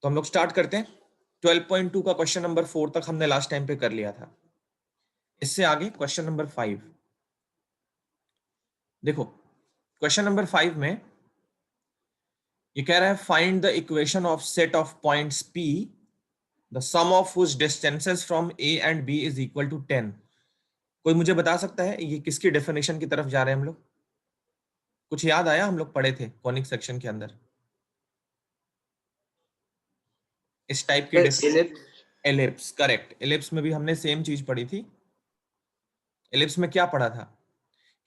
तो हम लोग स्टार्ट करते हैं। 12.2 का क्वेश्चन नंबर 4 तक हमने लास्ट टाइम पे कर लिया था। इससे आगे क्वेश्चन नंबर 5 देखो। क्वेश्चन नंबर 5 में ये कह रहा है find the equation of set of points P the sum of whose distances from A and B is equal to 10। कोई मुझे बता सकता है ये किसकी डेफिनेशन की तरफ जा रहे हैं हम लोग? कुछ याद आया? हम लोग पढ़े थे कॉनिक सेक्शन के अंदर इस टाइप की एलिप्स। करेक्ट, एलिप्स में भी हमने सेम चीज पढ़ी थी। एलिप्स में क्या पढ़ा था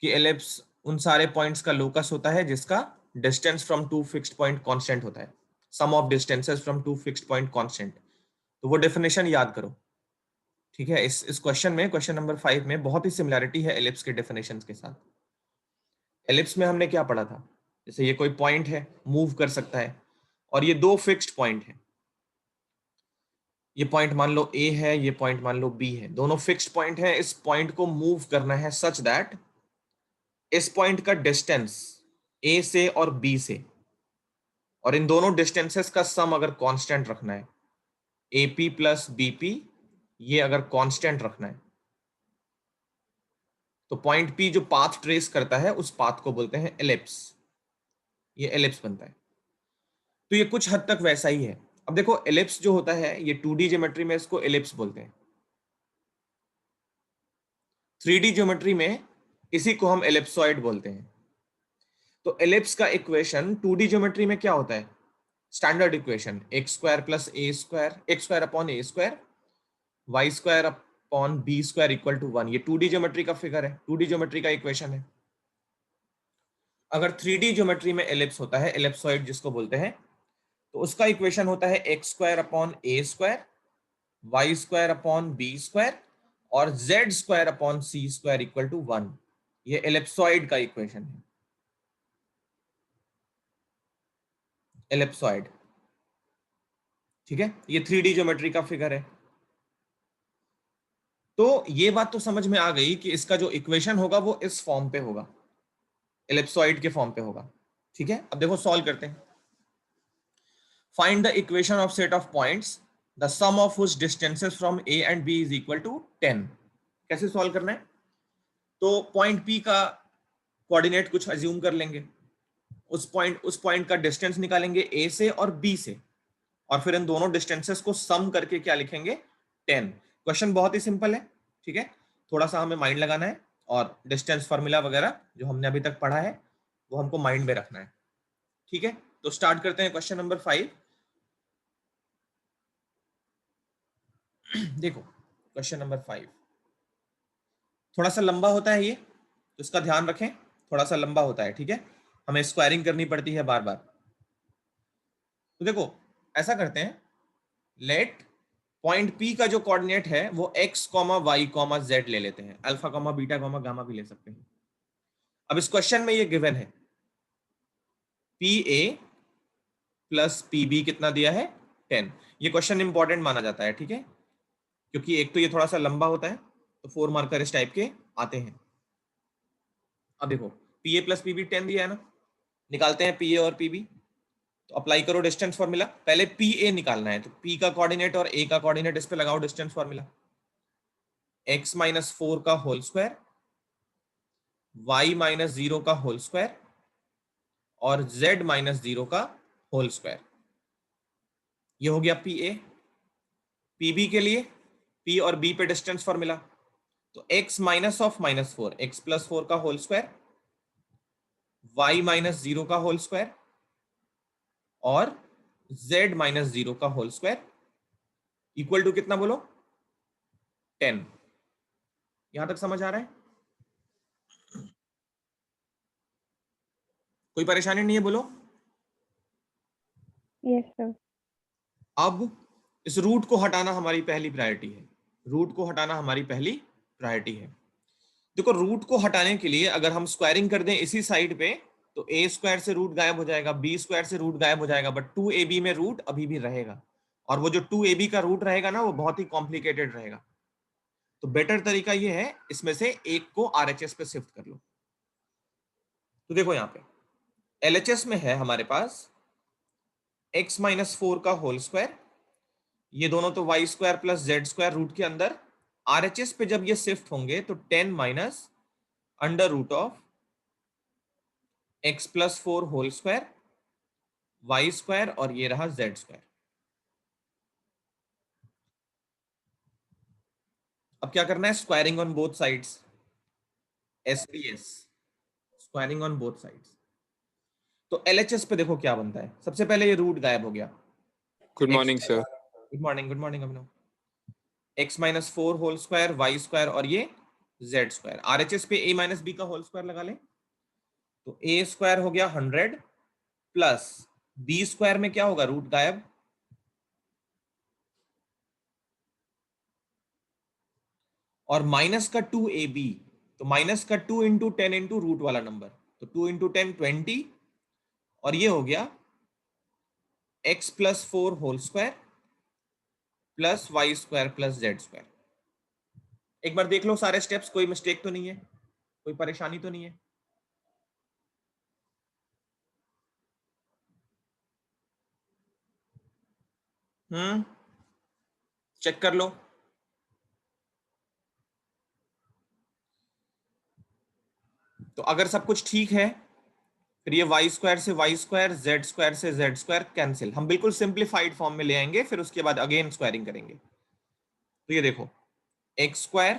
कि एलिप्स उन सारे पॉइंट्स का लोकस होता है जिसका distance from two fixed point constant होता है, sum of distances from two fixed point constant. तो वो डेफिनेशन याद करो, ठीक है। इस क्वेश्चन में, क्वेश्चन नंबर 5 में बहुत ही सिमिलैरिटी है एलिप्स के डेफिनेशंस के साथ। एलिप्स में हमने क्या पढ़ा था? जैसे ये कोई पॉइंट है, मूव कर सकता है, और ये दो फिक्स्ड पॉइंट है। ये पॉइंट मान लो A है, ये पॉइंट मान लो B है, दोनों फिक्स्ड पॉइंट है। इस पॉइंट को मूव करना है सच दैट इस पॉइंट का डिस्टेंस A से और B से, और इन दोनों डिस्टेंसेस का सम अगर कांस्टेंट रखना है, AP प्लस BP, ये अगर कांस्टेंट रखना है, तो पॉइंट P जो पाथ ट्रेस करता है उस पाथ को बोलते हैं एलिप्स। ये एलिप्स बनता है। तो ये कुछ हद तक वैसा ही है। अब देखो, एलिप्स जो होता है ये 2D ज्योमेट्री में इसको एलिप्स बोलते हैं। 3D ज्योमेट्री में इसी को हम एलिप्सॉइड बोलते हैं। तो एलिप्स का इक्वेशन 2D ज्योमेट्री में क्या होता है? Standard equation x square plus a square, x square upon a square, y square upon b square equal to 1। ये 2D ज्योमेट्री का फिगर है, 2D ज्योमेट्री का इक्वेशन है। अगर 3D ज्योमेट्री में एलिप्स होता है, एलिप्सॉइड जिसको बोलते हैं, तो उसका इक्वेशन होता है x square upon a square, y square upon b square, और z square upon c square equal to 1। ये एलिप्सॉइड का इक्वेशन है, एलिप्सॉइड। ठीक है, ये 3D ज्योमेट्री का फिगर है। तो ये बात तो समझ में आ गई कि इसका जो इक्वेशन होगा वो इस फॉर्म पे होगा, एलिप्सॉइड के फॉर्म पे होगा। ठीक है, अब देखो सॉल्व करते हैं। Find the equation of set of points the sum of whose distances from A and B is equal to 10। कैसे सॉल्व करना है? तो पॉइंट P का कोऑर्डिनेट कुछ अज्यूम कर लेंगे, उस पॉइंट का डिस्टेंस निकालेंगे A से और B से, और फिर इन दोनों डिस्टेंसेस को सम करके क्या लिखेंगे? 10। क्वेश्चन बहुत ही सिंपल है, ठीक है। थोड़ा सा हमें माइंड लगाना है, और डिस्टेंस फार्मूला वगैरह जो हमने अभी तक पढ़ा है वो हमको माइंड में रखना है। ठीक है, तो स्टार्ट करते हैं क्वेश्चन नंबर 5। देखो, क्वेश्चन नंबर 5 थोड़ा सा लंबा होता है ये, तो इसका ध्यान रखें, थोड़ा सा लंबा होता है, ठीक है। हमें स्क्वायरिंग करनी पड़ती है बार बार। तो देखो, ऐसा करते हैं, लेट पॉइंट P का जो कोऑर्डिनेट है वो x comma y comma z ले लेते हैं, alpha comma beta comma gamma भी ले सकते हैं। अब इस क्वेश्चन में ये गिवन है PA प्लस PB कितना दिया है? 10। ये क्वेश्चन इंपॉर्टेंट माना जाता है, ठीक है, क्योंकि एक तो ये थोड़ा सा लंबा होता है, तो 4 मार्कर इस टाइप के आते हैं। अब देखो, PA प्लस PB 10 दिया है ना, निकालते हैं PA और PB। तो अप्लाई करो डिस्टेंस फॉर्मूला। पहले PA निकालना है, तो P का कोऑर्डिनेट और A का कोऑर्डिनेट इस पे लगाओ डिस्टेंस फॉर्मूला। x माइनस 4 का होल स्क्वायर, y माइनस 0 का होल स्क्वायर, और z माइनस 0 का होल स्क्वायर। ये हो गया PA। PB के लिए P और B पे डिस्टेंस फॉर्मूला, तो x minus of minus 4, x plus 4 का होल स्क्वायर, y माइनस 0 का होल स्क्वायर, और z माइनस 0 का होल स्क्वायर इक्वल टू कितना बोलो? 10। यहां तक समझ आ रहा है? कोई परेशानी नहीं है बोलो? Yes sir. अब इस रूट को हटाना हमारी पहली प्रायोरिटी है, रूट को हटाना हमारी पहली प्रायोरिटी है। देखो, रूट को हटाने के लिए अगर हम स्क्वायरिंग कर दें इसी साइड पे, तो ए स्क्वायर से रूट गायब हो जाएगा, बी स्क्वायर से रूट गायब हो जाएगा, बट 2ab में रूट अभी भी रहेगा, और वो जो 2ab का रूट रहेगा ना, वो बहुत ही कॉम्प्लिकेटेड रहेगा। तो बेटर तरीका ये है, इसमें से एक को RHS पे शिफ्ट कर लो। तो देखो यहाँ पे LHS में है हमारे पास x माइनस 4 का होल स्क्वायर, ये दोनों तो y square plus z square root के अंदर, आरएचएस पे जब ये शिफ्ट होंगे तो 10 minus under root of x plus 4 whole square y square और ये रहा जेड स्क्वायर। अब क्या करना है, squaring on both sides, SPS, squaring on both sides. तो एलएचएस पे देखो क्या बनता है, सबसे पहले ये रूट गायब हो गया। Good x, morning sir. Good morning Abhinav. X minus 4 whole square y square और ये जेड स्क्वायर, आरएचएस पे ए माइनस बी का होल स्क्वायर लगा लें, तो ए स्क्वायर हो गया 100 प्लस बी स्क्वायर में क्या होगा, रूट गायब, और माइनस का 2ab, तो माइनस का 2 इंटू 10 इंटू रूट वाला नंबर, तो 2 इंटू 10 20, और ये हो गया x plus 4 whole square plus y square plus z square. एक बार देख लो सारे स्टेप्स, कोई मिस्टेक तो नहीं है, कोई परेशानी तो नहीं है। चेक कर लो। तो अगर सब कुछ ठीक है, फिर ये वाई स्क्वायर से वाई स्क्वायर, जेड स्क्वायर से जेड स्क्वायर कैंसिल, हम बिल्कुल सिंप्लीफाइड फॉर्म में ले आएंगे, फिर उसके बाद अगेन स्क्वायरिंग करेंगे। तो ये देखो, x square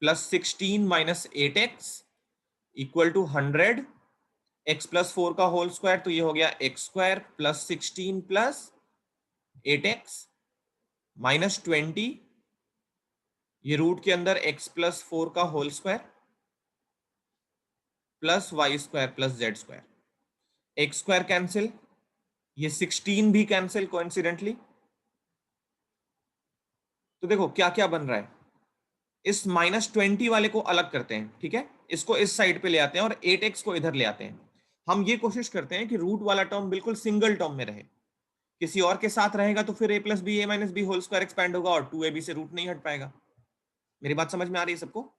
plus 16 minus 8x equal to 100, x plus 4 का होल स्क्वायर, तो ये हो गया x square plus 16 plus 8x minus 20, ये रूट के अंदर एक्स प्लस 4 का whole square plus y square plus z square, x square cancel, ये 16 भी कैंसिल कोइंसिडेंटली। तो देखो क्या क्या बन रहा है, इस माइनस 20 वाले को अलग करते हैं, ठीक है, इसको इस साइड पे ले आते हैं और 8x को इधर ले आते हैं। हम ये कोशिश करते हैं कि रूट वाला टर्म बिल्कुल सिंगल टर्म में रहे, किसी और के साथ रहेगा तो फिर a plus b a minus b whole square expand होगा और 2ab से रूट नहीं हट पाएगा। मेरी बात समझ में आ रही है सबको?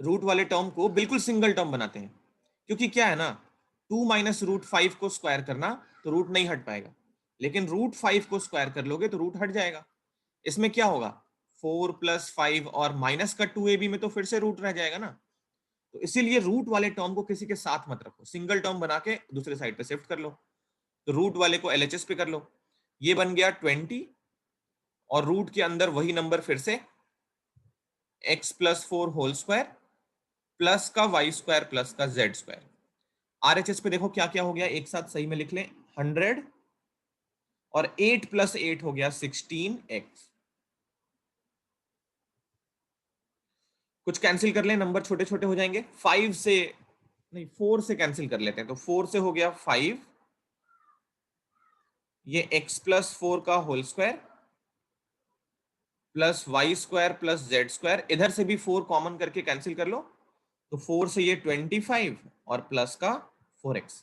रूट वाले टर्म को बिल्कुल सिंगल टर्म बनाते हैं, क्योंकि क्या है ना, 2 माइनस रूट 5 को स्क्वायर करना तो रूट नहीं हट पाएगा, लेकिन रूट 5 को स्क्वायर कर लोगे तो रूट हट जाएगा। इसमें क्या होगा, 4 प्लस 5 और माइनस का 2ab में तो फिर से रूट रह जाएगा ना। तो इसीलिए रूट वाले टर्म को किसी के साथ मत रखो, सिंगल टर्म बना के दूसरे साइड पे शिफ्ट कर लो। तो रूट वाले को एलएचएस पे कर लो, ये बन गया 20, और रूट के अंदर वही नंबर फिर से x plus 4 whole square plus का वाई स्क्वायर प्लस का जेड स्क्वायर। आरएचएस पे देखो क्या क्या हो गया, एक साथ सही में लिख लें, 100 और 8 प्लस 8 हो गया 16x। कुछ कैंसिल कर लें, नंबर छोटे छोटे हो जाएंगे, 5 से नहीं 4 से कैंसिल कर लेते हैं, तो 4 से हो गया 5, ये x प्लस 4 का whole square plus y square plus z square, इधर से भी 4 कॉमन करके कैंसिल कर लो, तो 4 से ये 25 और प्लस का 4x,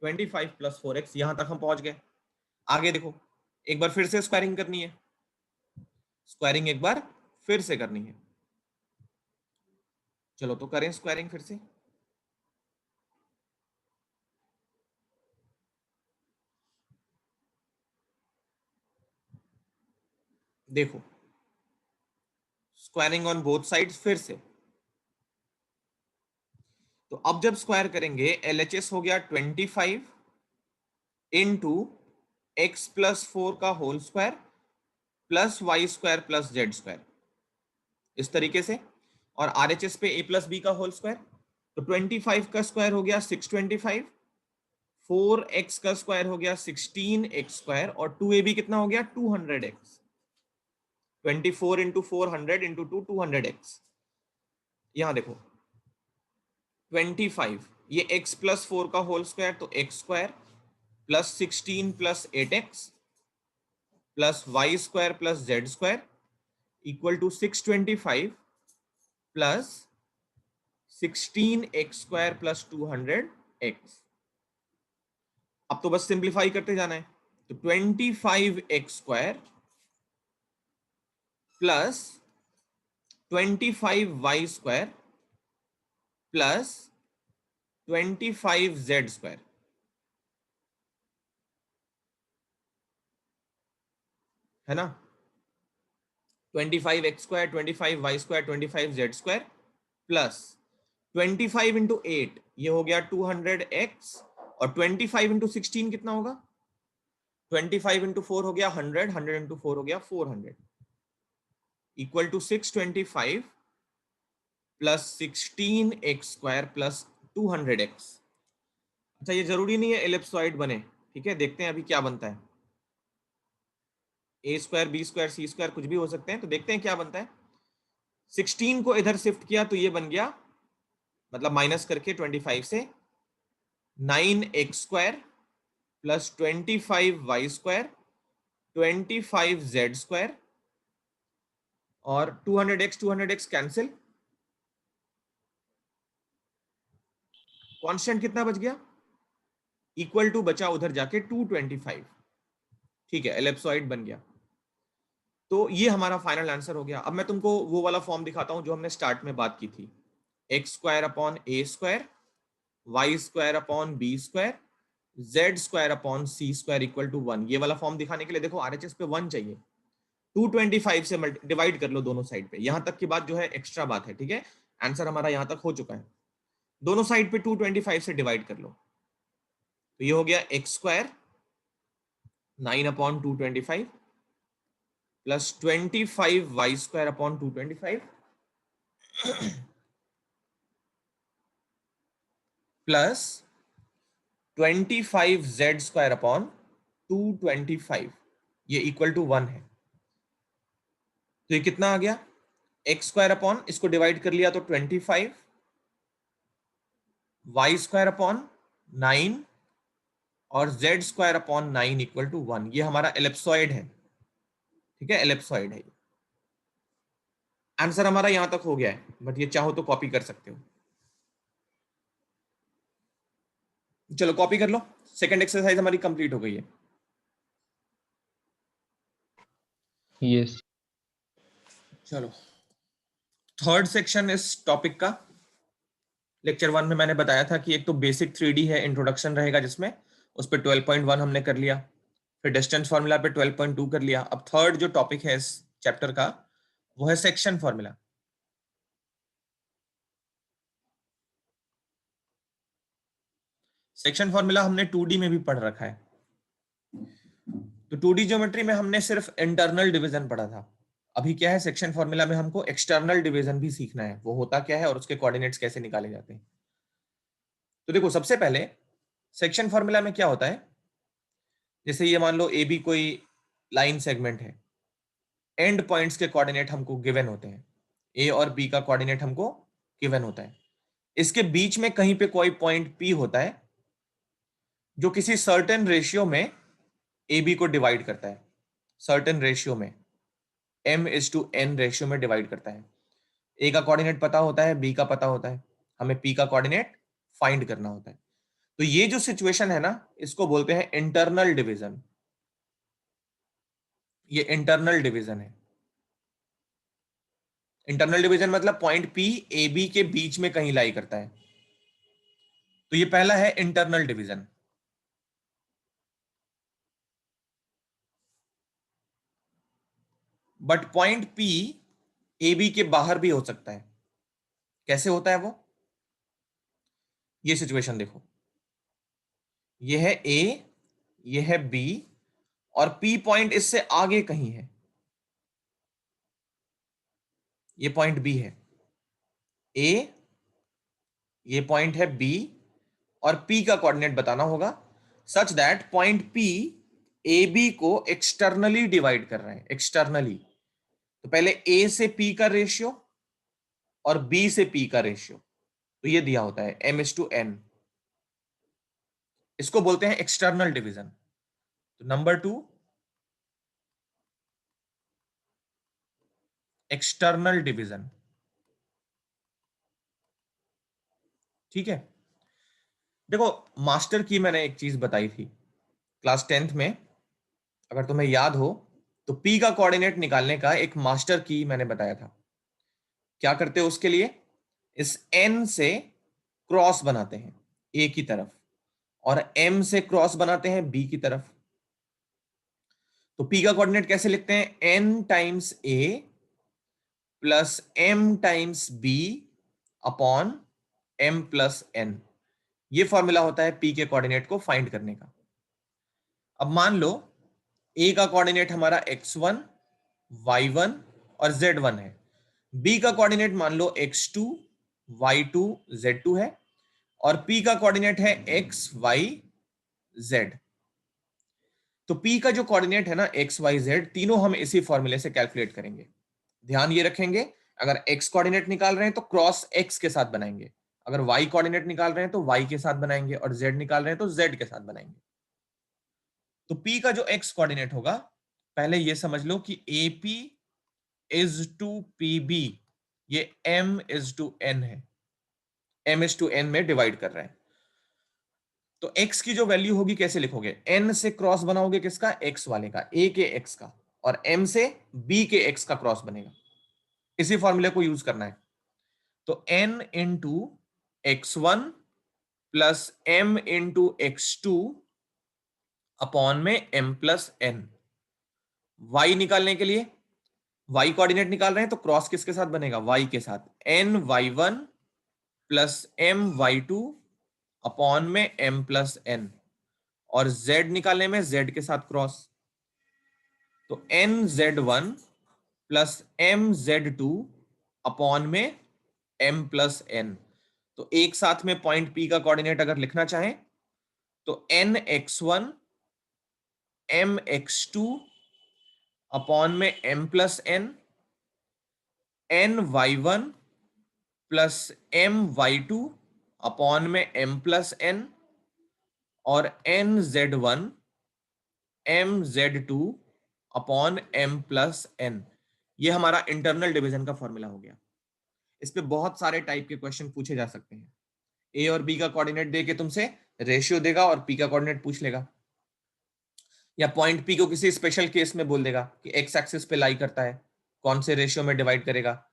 25 प्लस 4x, यहां तक हम पहुंच गए। आगे देखो, एक बार फिर से स्क्वायरिंग करनी है, स्क्वायरिंग एक बार फिर से करनी है, चलो तो करें स्क्वायरिंग फिर से। देखो, स्क्वायरिंग ऑन बोथ साइड्स फिर से, तो अब जब स्क्वायर करेंगे एलएचएस हो गया 25 इंटू एक्स प्लस 4 का whole square plus y square plus z square, इस तरीके से, और आरएचएस पे ए प्लस बी का होल स्क्वायर, तो 25 का स्क्वायर हो गया 625, 4x का स्क्वायर हो गया 16x स्क्वायर, और 2ab कितना हो गया 200x, 24 इंटू 400 इंटू 200x। यहां देखो 25, ये x प्लस 4 का होल स्क्वायर, तो x square plus 16 plus 8x plus y square plus z square equal to 625 plus 16x square plus 200x। अब तो बस सिंप्लीफाई करते जाना है, तो 25x square plus 25y square plus 25z square, है ना, 25x² 25y² 25z² प्लस 25 × 8 ये हो गया 200x, और 25 × 16 कितना होगा, 25 × 4 हो गया 100, 100 × 4 हो गया 400, equal to 625 plus 16x² plus 200x। अच्छा, ये जरूरी नहीं है एलिप्सॉइड बने, ठीक है, देखते हैं अभी क्या बनता है। a² b² c² कुछ भी हो सकते हैं, तो देखते हैं क्या बनता है। 16 को इधर शिफ्ट किया तो ये बन गया, मतलब माइनस करके 25 से 9x² प्लस 25y² 25z² और 200x कैंसिल, कांस्टेंट कितना बच गया, इक्वल टू बचा उधर जाके 225, ठीक है, एलिप्सॉइड बन गया। तो ये हमारा फाइनल आंसर हो गया। अब मैं तुमको वो वाला फॉर्म दिखाता हूं जो हमने स्टार्ट में बात की थी, x² / a², y² / b², z² / c² = 1। ये वाला फॉर्म दिखाने के लिए देखो RHS पे 1 चाहिए, 225 से डिवाइड कर लो दोनों साइड पे। यहां तक की बात जो है एक्स्ट्रा बात है, ठीक है, आंसर हमारा यहां तक हो चुका है। दोनों साइड पे 225 से डिवाइड कर लो, तो ये हो गया x² 9/225 plus 25y² plus 25z² ये इक्वल टू 1 है। तो ये कितना आ गया, x² इसको डिवाइड कर लिया तो 25, y² 9 और z² इक्वल टू 1। ये हमारा एलिप्सॉइड है, ठीक है, एलिप्सॉइड है। आंसर हमारा यहां तक हो गया है, बट ये चाहो तो कॉपी कर सकते हो। चलो कॉपी कर लो, सेकंड एक्सरसाइज हमारी कंप्लीट हो गई है। यस। चलो, थर्ड सेक्शन इस टॉपिक का। लेक्चर 1 में मैंने बताया था कि एक तो बेसिक 3D है, इंट्रोडक्शन रहेगा जिसमें, उस पर 12.1 हमने कर लिया, फिर डिस्टेंस फार्मूला पे 12.2 कर लिया। अब थर्ड जो टॉपिक है इस चैप्टर का वो है सेक्शन फार्मूला। सेक्शन फार्मूला हमने 2D में भी पढ़ रखा है। तो 2D ज्योमेट्री में हमने सिर्फ इंटरनल डिवीजन पढ़ा था। अभी क्या है, सेक्शन फार्मूला में हमको एक्सटर्नल डिवीजन भी सीखना है, वो होता क्या है और उसके कोऑर्डिनेट्स कैसे निकाले जाते हैं। तो देखो, सबसे पहले सेक्शन फार्मूला में क्या होता है, जैसे ये मान लो ए बी कोई लाइन सेगमेंट है, एंड पॉइंट्स के कोऑर्डिनेट हमको गिवन होते हैं, ए और बी का कोऑर्डिनेट हमको गिवन होता है। इसके बीच में कहीं पे कोई पॉइंट पी होता है जो किसी सर्टेन रेशियो में ए बी को डिवाइड करता है, सर्टेन रेशियो में m/n रेशियो में डिवाइड करता है। ए का कोऑर्डिनेट पता होता है, बी का पता होता है, हमें पी का कोऑर्डिनेट फाइंड करना होता है। तो ये जो सिचुएशन है ना, इसको बोलते हैं इंटरनल डिवीजन। ये इंटरनल डिवीजन है। इंटरनल डिवीजन मतलब पॉइंट पी ए बी के बीच में कहीं लाई करता है। तो ये पहला है internal division. But point P A B के बाहर भी हो सकता है। कैसे होता है वो, ये सिचुएशन देखो, ये है ए, ये है बी, और पी पॉइंट इससे आगे कहीं है, ये पॉइंट बी है, ए, ये पॉइंट है बी, और पी का कोऑर्डिनेट बताना होगा such that point P A B को एक्सटर्नली डिवाइड कर रहे हैं, एक्सटर्नली। तो पहले ए से पी का रेशियो और बी से पी का रेशियो, तो ये दिया होता है m/n। इसको बोलते हैं एक्सटर्नल डिवीजन। तो नंबर 2, एक्सटर्नल डिवीजन, ठीक है। देखो, मास्टर की मैंने एक चीज बताई थी क्लास 10th में, अगर तुम्हें याद हो तो पी का कोऑर्डिनेट निकालने का एक मास्टर की मैंने बताया था। क्या करते हो उसके लिए, इस n से क्रॉस बनाते हैं ए की तरफ और m से क्रॉस बनाते हैं बी की तरफ। तो p का कोऑर्डिनेट कैसे लिखते हैं, n times a plus m times b upon m plus n। ये फॉर्मूला होता है p के कोऑर्डिनेट को फाइंड करने का। अब मान लो a का कोऑर्डिनेट हमारा x1 y1 और z1 है, b का कोऑर्डिनेट मान लो x2 y2 z2 है, और p का कोऑर्डिनेट है x y z। तो p का जो कोऑर्डिनेट है ना x y z, तीनों हम इसी फॉर्मूले से कैलकुलेट करेंगे। ध्यान ये रखेंगे, अगर x कोऑर्डिनेट निकाल रहे हैं तो क्रॉस x के साथ बनाएंगे, अगर y कोऑर्डिनेट निकाल रहे हैं तो y के साथ बनाएंगे, और z निकाल रहे हैं तो z के साथ बनाएंगे। तो p का जो x कोऑर्डिनेट होगा, पहले ये समझ लो कि AP इज टू PB, ये m इज टू n है, m इज टू n में डिवाइड कर रहे हैं। तो x की जो वैल्यू होगी कैसे लिखोगे, n से क्रॉस बनाओगे किसका, x वाले का, a के x का, और m से b के x का क्रॉस बनेगा। इसी फॉर्मूले को यूज करना है। तो n into x1 plus m into x2 upon में m प्लस n। y निकालने के लिए y कोऑर्डिनेट निकाल रहे हैं तो क्रॉस किसके साथ बनेगा, y के साथ, n y1 plus m y2 upon में m प्लस n, और z निकालने में z के साथ क्रॉस, तो n z1 plus m z2 upon में m प्लस n। तो एक साथ में पॉइंट P का कोऑर्डिनेट अगर लिखना चाहें तो n x1 m x2 upon में m plus n, n y1 plus m y2 upon में m प्लस n, और n z1 m z2 upon m plus n। ये हमारा इंटरनल डिवीजन का फॉर्मूला हो गया। इस पे बहुत सारे टाइप के क्वेश्चन पूछे जा सकते हैं। ए और बी का कोऑर्डिनेट देके तुमसे रेशियो देगा और पी का कोऑर्डिनेट पूछ लेगा, या पॉइंट पी को किसी स्पेशल केस में बोल देगा कि एक्स एक्सिस पे लाई करता है, कौन से रेशियो में डिवाइड करेगा,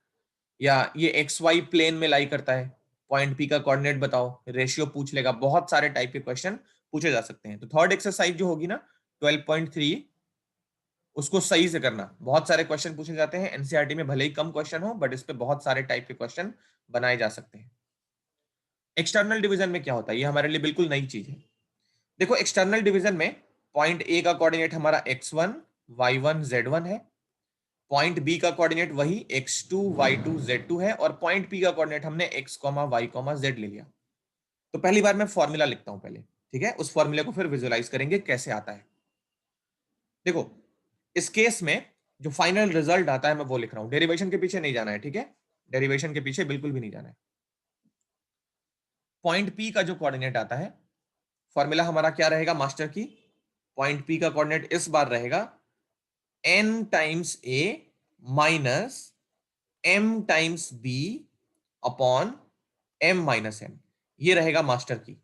या ये एक्स वाई प्लेन में लाई करता है, पॉइंट पी का कोऑर्डिनेट बताओ, रेशियो पूछ लेगा। बहुत सारे टाइप के क्वेश्चन पूछे जा सकते हैं। तो थर्ड एक्सरसाइज जो होगी ना 12.3, उसको सही से करना। बहुत सारे क्वेश्चन पूछे जाते हैं एनसीईआरटी में, भले ही कम क्वेश्चन हो बट इस पे बहुत सारे टाइप के क्वेश्चन बनाए जा सकते हैं। एक्सटर्नल डिवीजन में क्या होता है, ये हमारे लिए बिल्कुल नई चीज है। देखो एक्सटर्नल डिवीजन में पॉइंट ए का कोऑर्डिनेट हमारा x1 y1 z1 है, पॉइंट बी का कोऑर्डिनेट वही x2 y2 z2 है, और पॉइंट पी का कोऑर्डिनेट हमने x, y, z ले लिया। तो पहली बार मैं फॉर्मूला लिखता हूं पहले, ठीक है, उस फॉर्मूले को फिर विजुअलाइज करेंगे कैसे आता है। देखो इस केस में जो फाइनल रिजल्ट आता है मैं वो लिख रहा हूं, डेरिवेशन के पीछे नहीं जाना है, ठीक है, डेरिवेशन के पीछे बिल्कुल भी नहीं जाना है। पॉइंट पी का जो कोऑर्डिनेट आता है, फॉर्मूला हमारा क्या रहेगा मास्टर की, पॉइंट पी का कोऑर्डिनेट इस बार रहेगा n times a minus m times b upon m minus n। ये रहेगा मास्टर की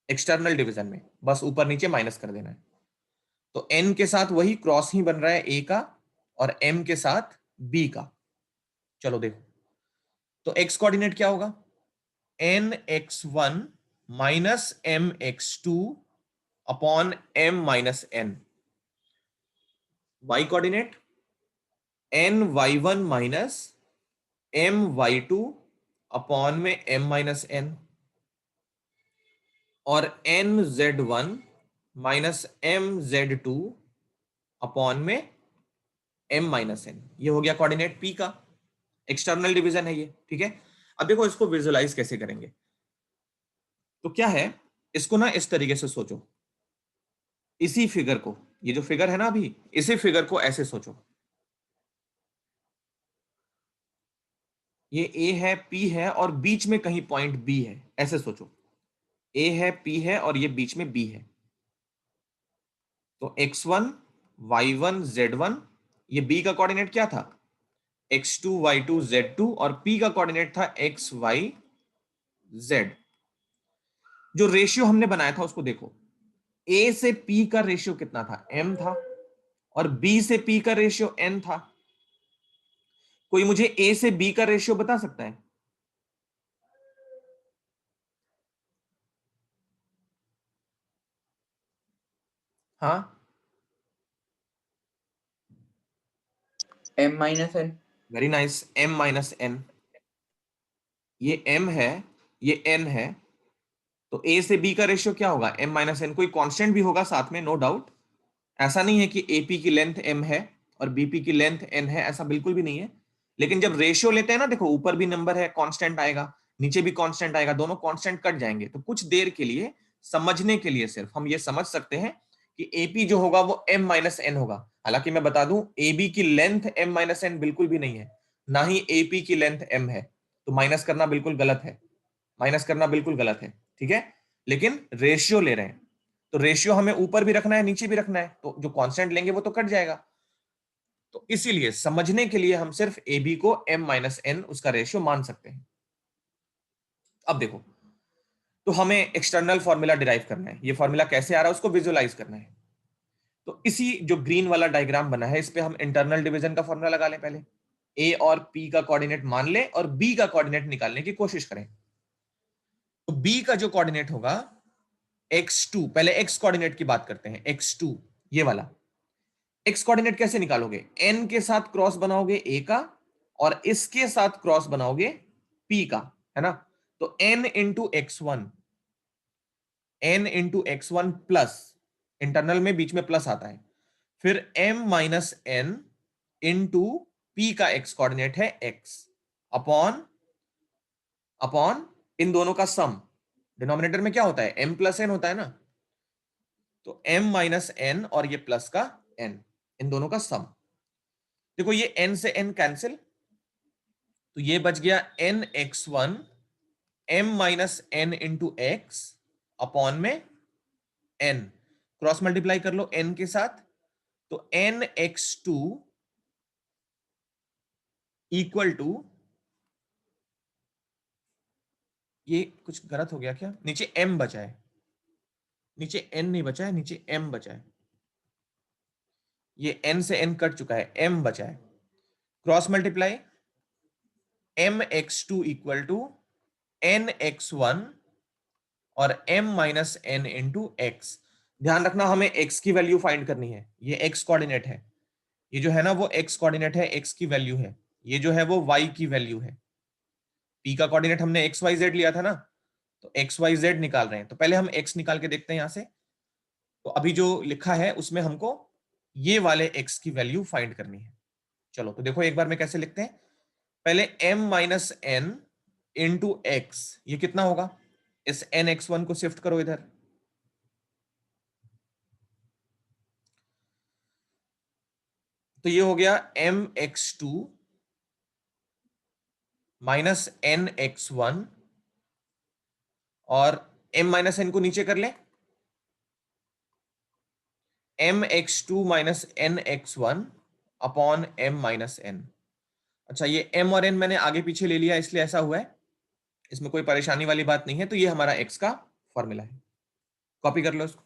एक्सटर्नल डिवीजन में, बस ऊपर नीचे माइनस कर देना है। तो n के साथ वही क्रॉस ही बन रहा है a का, और m के साथ b का। चलो देखो, तो x कोऑर्डिनेट क्या होगा, n x1 minus m x2 upon m minus n। y coordinate n y1 minus m y2 upon में m माइनस n, और n z1 minus m z2 upon में m माइनस n। ये हो गया coordinate p का, external division है ये, ठीक है। अब देखो इसको विजुअलाइज कैसे करेंगे। तो क्या है, इसको ना इस तरीके से सोचो, इसी फिगर को, ये जो फिगर है ना अभी, इसी फिगर को ऐसे सोचो, ये a है p है और बीच में कहीं पॉइंट b है, ऐसे सोचो, a है p है और ये बीच में b है। तो x1 y1 z1, ये b का कोऑर्डिनेट क्या था, x2 y2 z2, और p का कोऑर्डिनेट था x y z। जो रेशियो हमने बनाया था उसको देखो, a से p का रेशियो कितना था, m था, और b से p का रेशियो n था। कोई मुझे a से b का रेशियो बता सकता है, हाँ m minus n। Very nice, m minus n। ये m है, ये n है, तो a से b का रेशियो क्या होगा? m minus n। कोई कांस्टेंट भी होगा साथ में, नो डाउट। ऐसा नहीं है कि AP की लेंथ m है और BP की लेंथ n है, ऐसा बिल्कुल भी नहीं है। लेकिन जब रेशियो लेते हैं ना, देखो ऊपर भी नंबर है, कांस्टेंट आएगा, नीचे भी कांस्टेंट आएगा, दोनों कांस्टेंट कट जाएंगे, तो कुछ देर के लिए समझने के लिए सिर्फ हम ये समझ सकते हैं कि AP जो होगा वो m माइनस n होगा। हालांकि मैं बता दूं, AB की लेंथ m माइनस n बिल्कुल भी नहीं है, ना ही AP की लेंथ m है, तो माइनस करना बिल्कुल गलत है, माइनस करना बिल्कुल गलत है, ठीक है। लेकिन रेशियो ले रहे हैं, तो रेशियो हमें ऊपर भी रखना है, नीचे भी रखना है, तो जो कांस्टेंट लेंगे वो तो कट जाएगा। तो इसीलिए समझने के लिए हम सिर्फ ए बी को m माइनस n उसका रेशियो मान सकते हैं। अब देखो, तो हमें एक्सटर्नल फॉर्मूला डिराइव करना है, ये फॉर्मूला कैसे आ रहा है उसको विजुअलाइज करना है। तो इसी जो ग्रीन वाला डायग्राम बना है, इस पे हम इंटरनल डिवीजन का फॉर्मूला लगा लें। पहले ए और पी का कोऑर्डिनेट मान ले और बी का कोऑर्डिनेट निकालने की कोशिश करें। तो बी का जो कोऑर्डिनेट होगा x2, पहले x कोऑर्डिनेट की बात करते हैं, x2 ये वाला। x कोऑर्डिनेट कैसे निकालोगे? n के साथ क्रॉस बनाओगे a का और इसके साथ क्रॉस बनाओगे p का, है ना। तो n into x1, n into x1 plus, internal में बीच में प्लस आता है, फिर m minus n into p का x कोऑर्डिनेट है x, अपॉन अपॉन इन दोनों का सम। डिनोमिनेटर में क्या होता है? m प्लस n होता है ना, तो m माइनस n और ये प्लस का n, इन दोनों का सम। देखो ये n से n कैंसिल, तो ये बच गया n x1 m minus n into x upon में n, क्रॉस मल्टीप्लाई कर लो n के साथ, तो n x2 इक्वल टू, ये कुछ गलत हो गया क्या? नीचे m बचा है, नीचे n नहीं बचा है, नीचे m बचा है, ये n से n कट चुका है, m बचा है, cross multiply m x2 equal to n x1 और m minus n into x. ध्यान रखना, हमें x की वैल्यू फाइंड करनी है, ये x कोऑर्डिनेट है, ये जो है ना वो x कोऑर्डिनेट है, x की वैल्यू है, ये जो है वो y की वैल्यू है। p का कोऑर्डिनेट हमने x y z लिया था ना, तो x y z निकाल रहे हैं, तो पहले हम x निकाल के देखते हैं यहां से। तो अभी जो लिखा है उसमें हमको ये वाले x की वैल्यू फाइंड करनी है। चलो तो देखो एक बार में कैसे लिखते हैं। पहले m minus n into x, ये कितना होगा? इस n x1 को शिफ्ट करो इधर, तो ये हो गया m x2 minus n x1, और m माइनस n को नीचे कर ले, m x2 minus n x1 upon m minus n। अच्छा, ये m और n मैंने आगे पीछे ले लिया इसलिए ऐसा हुआ है, इसमें कोई परेशानी वाली बात नहीं है। तो ये हमारा x का फॉर्मूला है, कॉपी कर लो इसको।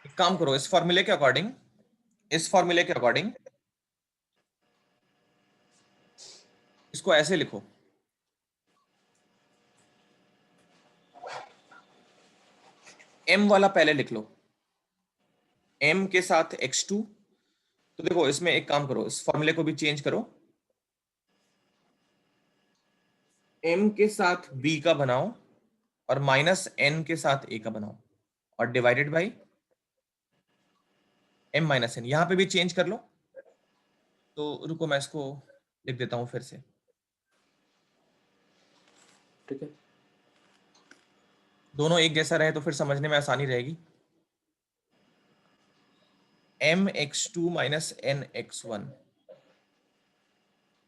एक काम करो, इस फॉर्मूले के अकॉर्डिंग, इस फॉर्मूले के अकॉर्डिंग इसको ऐसे लिखो, m वाला पहले लिख लो, m के साथ x2। तो देखो इसमें एक काम करो, इस फॉर्मूले को भी चेंज करो, m के साथ b का बनाओ और माइनस n के साथ a का बनाओ, और divided by m minus n, यहां पे भी चेंज कर लो। तो रुको मैं इसको लिख देता हूं फिर से, ठीक है। दोनों एक जैसा रहे तो फिर समझने में आसानी रहेगी। m x2 minus n x1,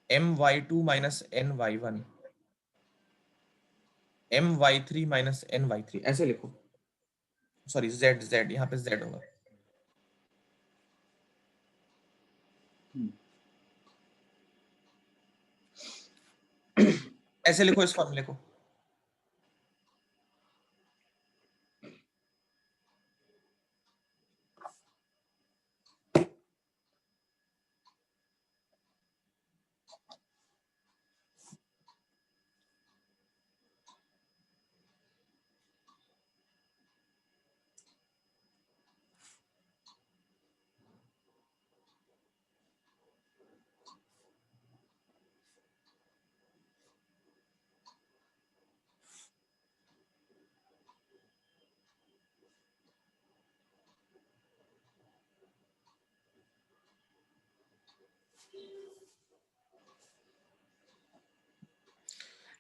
m y2 minus n y1, m y3 minus n y3, ऐसे लिखो। सॉरी, z z यहाँ पे z होगा, ऐसे लिखो इस फॉर्मूले को।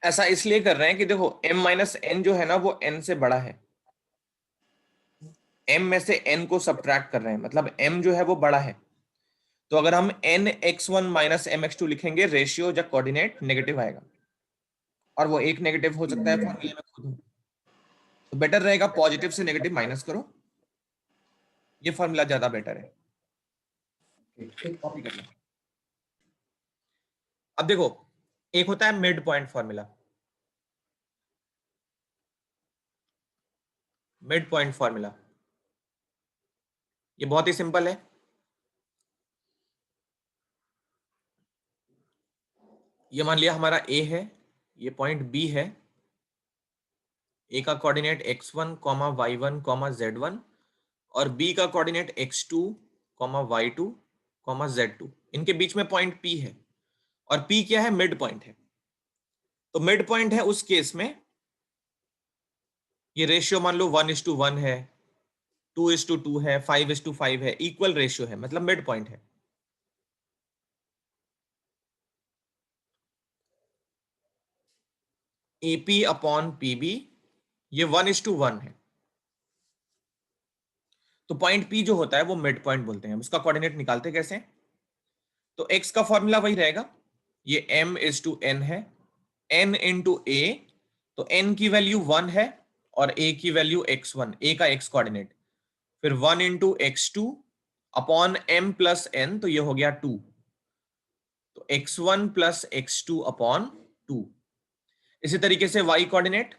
ऐसा इसलिए कर रहे हैं कि देखो m माइनस एन जो है ना वो n से बड़ा है, m में से n को सब्ट्रैक्ट कर रहे हैं, मतलब m जो है वो बड़ा है। तो अगर हम nx1 माइनस mx2 लिखेंगे, रेशियो या कोऑर्डिनेट नेगेटिव आएगा, और वो एक नेगेटिव हो सकता है फॉर्मूले में खुद। तो बेटर रहेगा पॉजिटिव से नेगेटिव माइनस करो, ये फॉर्मूला ज्यादा बेटर है। ठीक। कॉपी कर लो। अब देखो, एक होता है mid point formula. Mid point formula ये बहुत ही सिंपल है। ये मान लिया हमारा a है, ये पॉइंट b है, a का कोऑर्डिनेट x1 y1 z1 और b का कोऑर्डिनेट x2 y2 z2। इनके बीच में पॉइंट p है, और p क्या है? मिड पॉइंट है। तो मिड पॉइंट है उस केस में ये रेशियो मान लो 1:1 है, 2:2 है, 5:5 है, इक्वल रेशियो है, मतलब मिड पॉइंट है। AP अपॉन PB ये 1:1 है। तो पॉइंट P जो होता है वो मिड पॉइंट बोलते हैं। उसका कोऑर्डिनेट निकालते कैसे? तो x का फॉर्मूला वही रहेगा, ये m:n है, n इंटू a। तो n की वैल्यू 1 है और a की वैल्यू x1, a का x कोऑर्डिनेट, फिर 1 into x2 upon m plus n, तो ये हो गया 2। तो x1 प्लस x2 अपॉन 2। इसी तरीके से y कोऑर्डिनेट,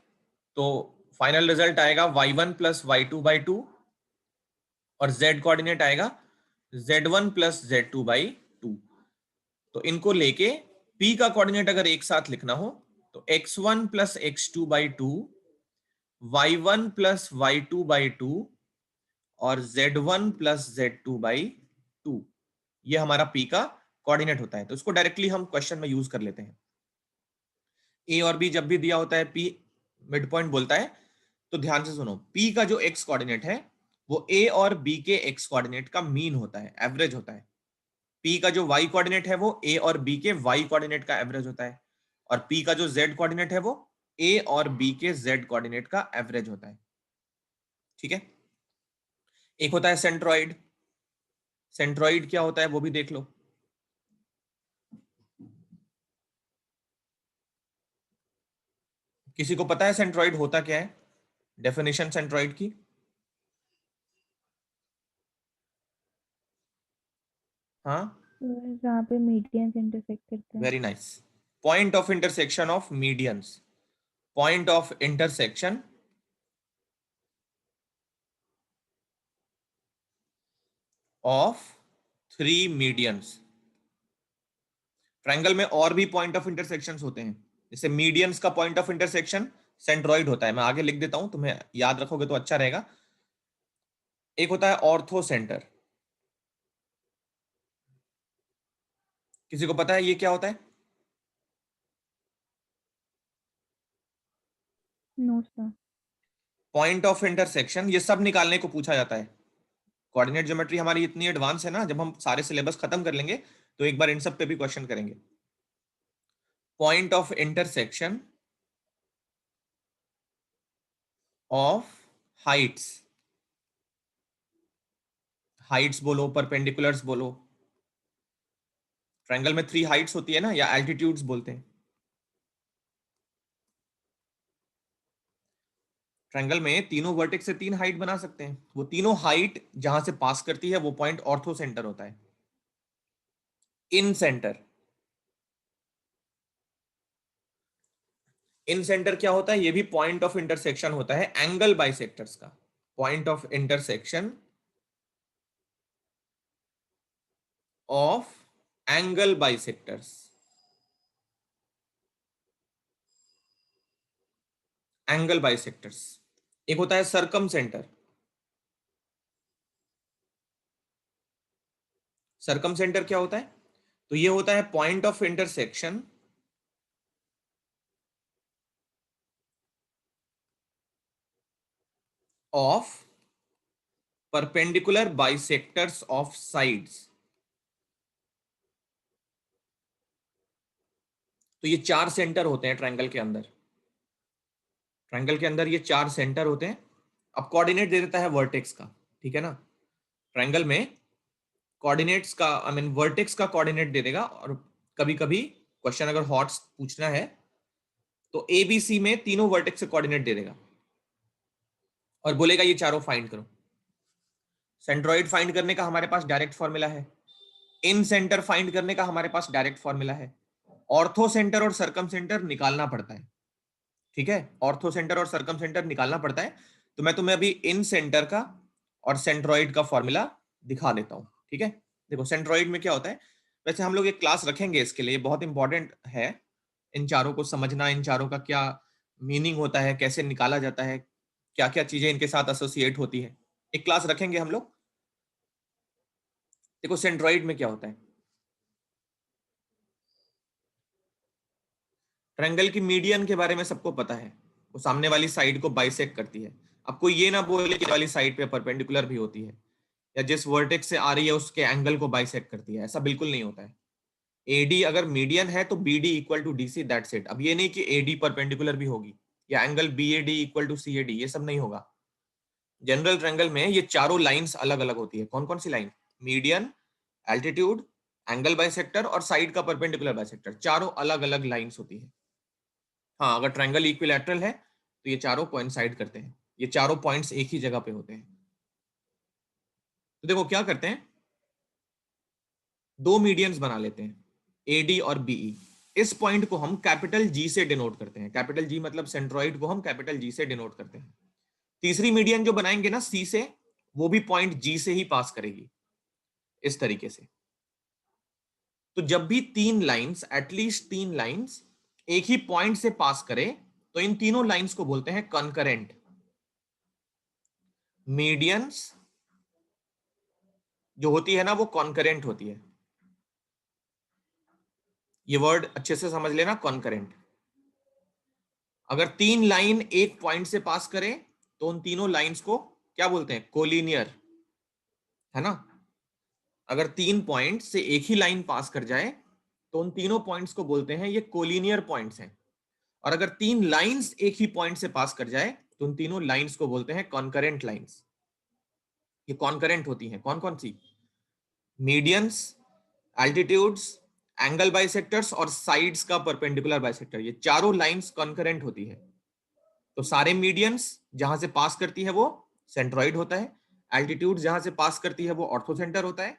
तो फाइनल रिजल्ट आएगा y1 प्लस y2/2, और z कोऑर्डिनेट आएगा z1 प्लस z2/2। तो इनको लेके p का कोऑर्डिनेट अगर एक साथ लिखना हो तो x1 plus x2/2, y1 plus y2/2 और z1 प्लस z2/2, ये हमारा p का कोऑर्डिनेट होता है। तो इसको डायरेक्टली हम क्वेश्चन में यूज कर लेते हैं। a और b जब भी दिया होता है p मिड पॉइंट बोलता है, तो ध्यान से सुनो, p का जो x कोऑर्डिनेट है वो a और b के x कोऑर्डिनेट का मीन होता है, एवरेज होता है। p का जो y कोऑर्डिनेट है वो a और b के y कोऑर्डिनेट का एवरेज होता है, और p का जो z कोऑर्डिनेट है वो a और b के z कोऑर्डिनेट का एवरेज होता है। ठीक है। एक होता है सेंट्रॉइड। सेंट्रॉइड क्या होता है वो भी देख लो। किसी को पता है सेंट्रॉइड होता क्या है? डेफिनेशन सेंट्रॉइड की। हाँ, जहाँ पे मीडियंस इंटरसेक्ट करते हैं। Very nice. Point of intersection of medians. Point of intersection of 3 medians. Triangle में और भी पॉइंट ऑफ इंटरसेक्शन होते हैं, जैसे मीडियंस का पॉइंट ऑफ इंटरसेक्शन सेंट्रॉइड होता है। मैं आगे लिख देता हूं, तुम्हें याद रखोगे तो अच्छा रहेगा। एक होता है ऑर्थो सेंटर। किसी को पता है ये क्या होता है? No sir. Point of intersection ये सब निकालने को पूछा जाता है। कोऑर्डिनेट ज्योमेट्री हमारी इतनी एडवांस है ना, जब हम सारे सिलेबस खत्म कर लेंगे तो एक बार इन सब पे भी क्वेश्चन करेंगे। Point of intersection of Heights. Heights बोलो, परपेंडिकुलर्स बोलो। ट्रायंगल में 3 हाइट्स होती है ना, या एल्टीट्यूड्स बोलते हैं। ट्रायंगल में तीनों वर्टेक्स से 3 हाइट बना सकते हैं। वो तीनों हाइट जहां से पास करती है वो पॉइंट ऑर्थो सेंटर होता है। इन सेंटर। इन सेंटर क्या होता है? ये भी पॉइंट ऑफ इंटरसेक्शन होता है एंगल बाइसेक्टर्स का। Point of intersection of angle bisectors. Angle bisectors. एक होता है सरकम सेंटर। सरकम सेंटर क्या होता है? तो ये होता है point of intersection of perpendicular bisectors of sides. तो ये 4 सेंटर होते हैं ट्रायंगल के अंदर। ट्रायंगल के अंदर ये 4 सेंटर होते हैं। अब कोऑर्डिनेट दे देता है वर्टेक्स का, ठीक है ना। ट्रायंगल में कोऑर्डिनेट्स का आई मीन वर्टेक्स का कोऑर्डिनेट दे देगा। और कभी कभी क्वेश्चन अगर हॉट्स पूछना है तो ABC में तीनों वर्टेक्स से कोऑर्डिनेट दे देगा और बोलेगा ये चारों फाइंड करो। सेंट्रोइड फाइंड करने का हमारे पास डायरेक्ट फॉर्मूला है। इन सेंटर फाइंड करने का हमारे पास डायरेक्ट फॉर्मूला है। ऑर्थो सेंटर और सर्कम सेंटर निकालना पड़ता है, ठीक है। ऑर्थो सेंटर और सर्कम सेंटर निकालना पड़ता है। तो मैं तुम्हें अभी इन सेंटर का और सेंट्रोइड का फॉर्मूला दिखा देता हूं, ठीक है। देखो सेंट्रोइड में क्या होता है, वैसे हम लोग एक क्लास रखेंगे इसके लिए, बहुत इंपॉर्टेंट है इन चारों को समझना, इन चारों का क्या मीनिंग होता है, कैसे निकाला जाता है, क्या क्या चीजें इनके साथ एसोसिएट होती है, एक क्लास रखेंगे हम लोग। देखो सेंट्रोइड में क्या होता है, ट्रायंगल की मीडियन के बारे में सबको पता है, वो सामने वाली साइड को बाइसेक्ट करती है। अब कोई ये ना बोले कि वाली साइड पे परपेंडिकुलर भी होती है या जिस वर्टेक्स से आ रही है उसके एंगल को बाइसेक्ट करती है, ऐसा बिल्कुल नहीं होता है। AD अगर मीडियन है तो BD equal to DC, that's it. अब ये नहीं कि AD परपेंडिकुलर भी होगी या angle BAD equal to CAD, ये सब नहीं होगा। जनरल ट्रायंगल में ये चारों लाइंस अलग अलग होती है। कौन कौन सी line, median, altitude, angle bisector और साइड का परपेंडिकुलर बाइसेक्टर, चारों अलग अलग लाइंस होती है। हाँ, अगर ट्रायंगल इक्विलैटरल है तो ये चारों कोइंसाइड करते हैं, ये चारों पॉइंट्स एक ही जगह पे होते हैं। तो देखो क्या करते हैं, दो मीडियंस बना लेते हैं AD और BE। इस पॉइंट को हम कैपिटल G से डिनोट करते हैं। कैपिटल G मतलब सेंट्रोइड को हम कैपिटल G से डिनोट करते हैं। तीसरी मीडियन जो बनाएंगे ना C से, वो भी पॉइंट G से ही पास करेगी इस तरीके से। तो जब भी तीन लाइंस, एटलीस्ट तीन लाइंस एक ही पॉइंट से पास करे तो इन तीनों लाइंस को बोलते हैं कॉन्करेंट। मीडियंस जो होती है ना वो कॉन्करेंट होती है। ये वर्ड अच्छे से समझ लेना, कॉन्करेंट। अगर तीन लाइन एक पॉइंट से पास करे तो उन तीनों लाइंस को क्या बोलते हैं, कोलिनियर, है ना। अगर तीन पॉइंट से एक ही लाइन पास कर जाए तो उन तीनों पॉइंट्स को बोलते हैं ये कोलिनियर पॉइंट्स हैं। और अगर तीन लाइंस एक ही पॉइंट से पास कर जाए तो उन तीनों लाइंस को बोलते हैं कॉन्करेंट लाइंस। ये कॉन्करेंट होती हैं कौन कौन सी, मीडियंस, एल्टीट्यूड्स, एंगल बाइसेक्टर्स और साइड्स का परपेंडिकुलर बाइसेक्टर, ये चारों लाइंस कॉन्करेंट होती है। तो सारे मीडियंस जहां से पास करती है वो सेंट्रोइड होता है, एल्टीट्यूड जहां से पास करती है वो ऑर्थो सेंटर होता है,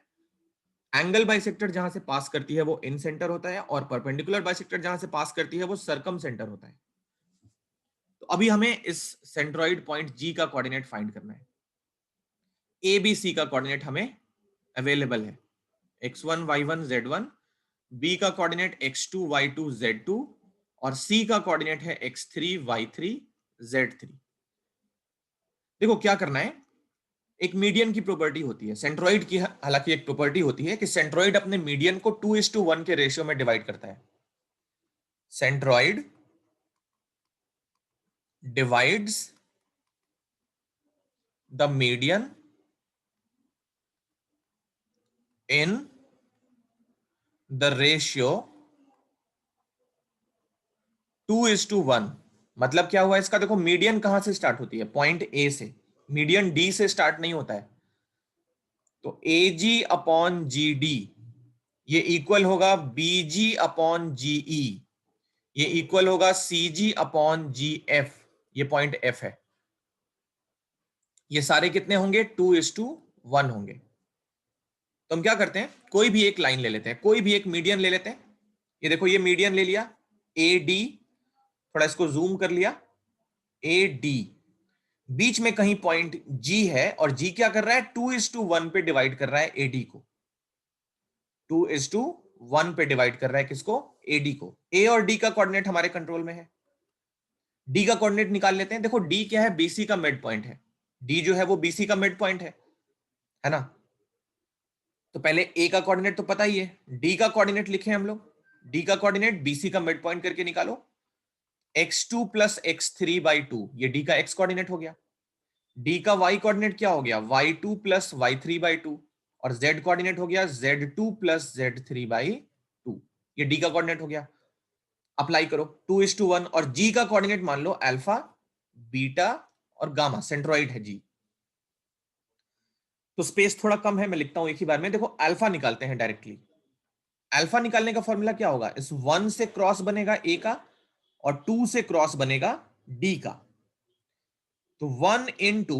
एंगल बाइसेक्टर जहां से पास करती है वो इन सेंटर होता है, और परपेंडिकुलर बाइसेक्टर जहां से पास करती है वो सर्कम सेंटर होता है। तो अभी हमें इस सेंट्रोइड पॉइंट G का कोऑर्डिनेट फाइंड करना है। ABC का कोऑर्डिनेट हमें अवेलेबल है, x1 y1 z1, B का कोऑर्डिनेट x2 y2 z2 और C का कोऑर्डिनेट है x3 y3 z3। देखो क्या करना है, एक मीडियन की प्रॉपर्टी होती है सेंट्रोइड की, हालांकि एक प्रॉपर्टी होती है कि सेंट्रोइड अपने मीडियन को 2:1 के रेशियो में डिवाइड करता है। Centroid divides the median in the ratio 2:1। मतलब क्या हुआ इसका, देखो मीडियन कहां से स्टार्ट होती है, पॉइंट A से, मीडियन D से स्टार्ट नहीं होता है। तो AG अपॉन GD ये इक्वल होगा BG अपॉन GE, ये इक्वल होगा CG अपॉन GF, ये पॉइंट F है। ये सारे कितने होंगे, 2:1 होंगे। तो हम क्या करते हैं, कोई भी एक लाइन ले लेते हैं, कोई भी एक मीडियन ले लेते हैं। ये देखो ये मीडियन ले लिया AD, थोड़ा इसको जूम कर लिया, AD, बीच में कहीं पॉइंट G है और G क्या कर रहा है, 2:1 पे डिवाइड कर रहा है AD को, 2:1 पे डिवाइड कर रहा है किसको, AD को। A और D का कोऑर्डिनेट हमारे कंट्रोल में है, D का कोऑर्डिनेट निकाल लेते हैं। देखो D क्या है, BC का मिड पॉइंट है, D जो है वो BC का मिड पॉइंट है ना। तो पहले A का कोऑर्डिनेट तो पता ही है, D का कोऑर्डिनेट लिखे हम लोग, D का कोऑर्डिनेट BC का मिड पॉइंट करके निकालो, x2 प्लस x3/2, ये D का x कोऑर्डिनेट हो गया। D का y कोऑर्डिनेट क्या हो गया, y2 प्लस y3/2, और z कोऑर्डिनेट हो गया z2 प्लस z3/2, ये D का कोऑर्डिनेट हो गया। अप्लाई करो 2:1 और जी का कोऑर्डिनेट मान लो अल्फा, बीटा और गामा, सेंट्रोइड है जी। तो स्पेस थोड़ा कम है, मैं लिखता हूं एक ही बार में। देखो अल्फा निकालते हैं डायरेक्टली। अल्फा निकालने का फॉर्मूला क्या होगा, इस 1 से क्रॉस बनेगा ए का और 2 से क्रॉस बनेगा डी का। तो 1 इंटू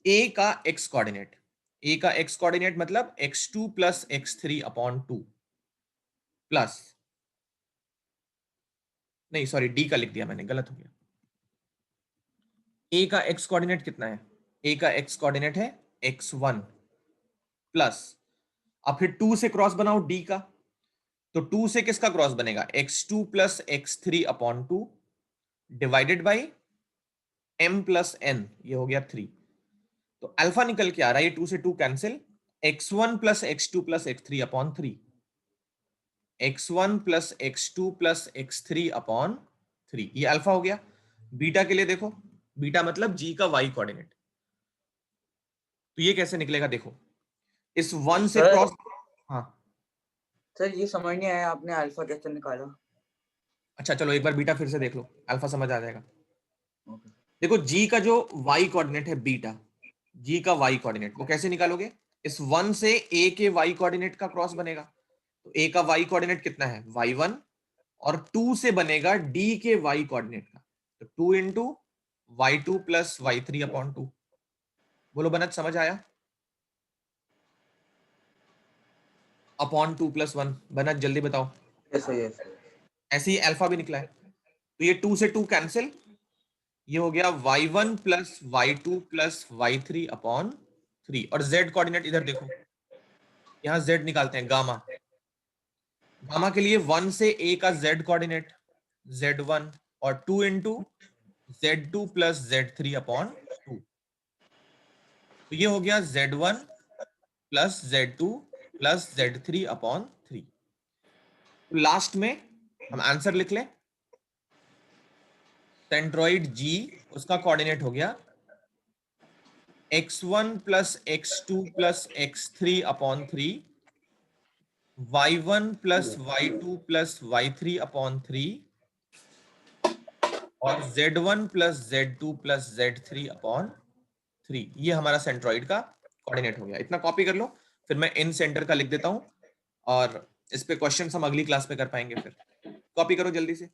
ए का एक्स कोऑर्डिनेट, ए का एक्स कोऑर्डिनेट मतलब x2 plus x3 upon 2 plus, नहीं सॉरी डी का लिख दिया मैंने, गलत हो गया। ए का एक्स कोऑर्डिनेट कितना है, ए का एक्स कोऑर्डिनेट है x1 प्लस, अब फिर 2 से क्रॉस बनाओ डी का, तो 2 से किसका क्रॉस बनेगा, x2 plus x3 upon 2 divided by m plus n, ये हो गया 3। तो अल्फा निकल के आ रहा है, ये 2 से 2 cancel, x1 plus x2 plus x3 upon 3, x1 plus x2 plus x3 upon 3, ये अल्फा हो गया। बीटा के लिए देखो, बीटा मतलब g का y कोऑर्डिनेट, तो ये कैसे निकलेगा देखो, इस 1 से क्रॉस, हाँ सर ये समझ नहीं आया, आपने अल्फा कैसे निकाला? अच्छा चलो एक बार बीटा फिर से देख लो, अल्फा समझ आ जाएगा। ओके। देखो जी का जो y कोऑर्डिनेट है बीटा, जी का y कोऑर्डिनेट वो कैसे निकालोगे, इस 1 से a के y कोऑर्डिनेट का क्रॉस बनेगा, तो a का y कोऑर्डिनेट कितना है y1 और 2 से बनेगा d के y कोऑर्डिनेट का, तो 2 into y2 plus y3 upon 2। बोलो बनत समझ आया, अपॉन 2 प्लस 1, बनत जल्दी बताओ। Yes yes. ऐसे ही अल्फा भी निकला है, तो ये 2 से 2 कैंसिल, ये हो गया y1 plus y2 plus y3 upon 3, और z कोऑर्डिनेट इधर देखो, यहां z निकालते हैं, गामा, गामा के लिए 1 से a का z कोऑर्डिनेट z1 और 2 into z2 plus z3 upon 2, तो ये हो गया z1 plus z2 plus z3 upon 3। तो लास्ट में हम आंसर लिख लें, सेंट्रोइड G उसका कोऑर्डिनेट हो गया x1 plus x2 plus x3 upon 3, y1 plus y2 plus y3 upon 3 और z1 plus z2 plus z3 upon 3, ये हमारा सेंट्रोइड का कोऑर्डिनेट हो गया। इतना कॉपी कर लो, फिर मैं इन सेंटर का लिख देता हूं और इस पे क्वेश्चन हम अगली क्लास में कर पाएंगे। फिर कॉपी करो जल्दी से।